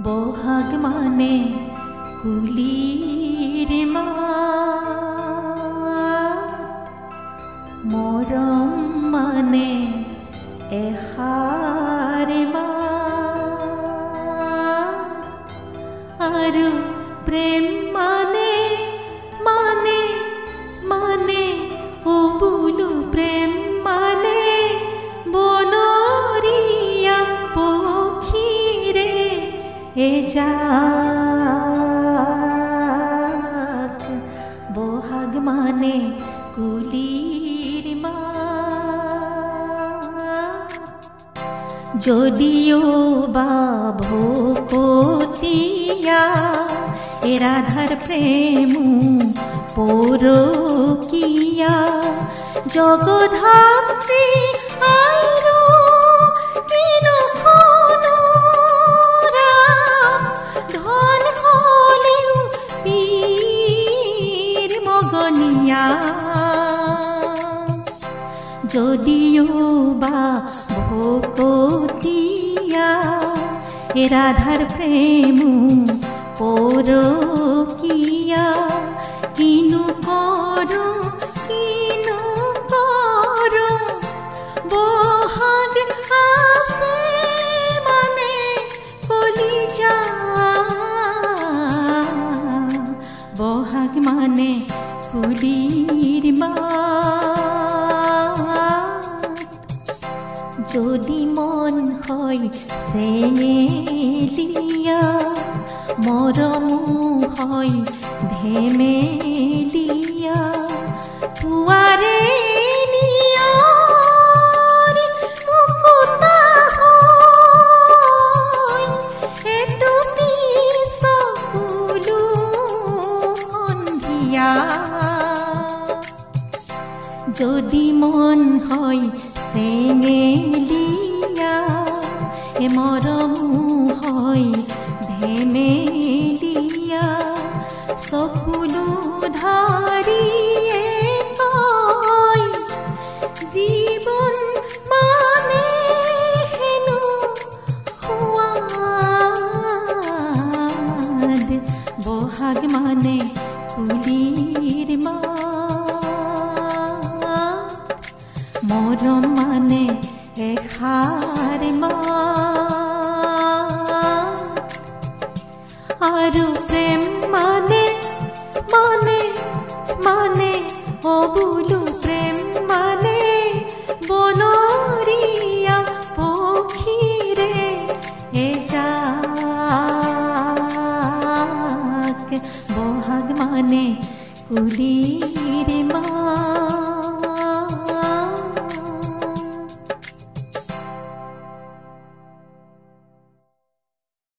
বহাগ মানে কুলিৰ মাত, মৰম মানে এষাৰ মাত, আৰু প্ৰেম মানে মানে মানে ও বোলো প্ৰেম মানে বনৰীয়া পক্ষীৰে এজাক। বহাগ মানে কুলিৰ মাত, যদিও বা ভকতীয়া এ রাধার প্রেম পরকীয়া, জগধাত্রী আইরো কিনো কোনো রাম, ধন হলেও পীর মগনিয়া। যদিও বা ভকতীয়া এ রাধার প্রেম পরকীয়া, কিনু করো বহাগ আসে মানে কলিজা। বহাগ মানে কুলির মাত, যদি মন হয় চেঙেলিয়া, মরমো হয় ধেমেলিয়া, পুয়ারে নিয়র মুকুতা হয় এটো পিছ কুলু সন্ধিয়া। যদি মন হয় চেঙেলিয়া, এ মরমো হয় ধেমেলিয়া, চকুলো ধাৰিয়ে কয় জীৱন মানে হেনো সোৱাদ। বহাগ মানে কুলিৰ মাত, মৰম মানে এষাৰ মাত, আৰু প্ৰেম মানে মানে মানে ও বোলো প্ৰেম মানে বনৰীয়া পক্ষীৰে এজাক। বহাগ মানে কুলিৰ মাত।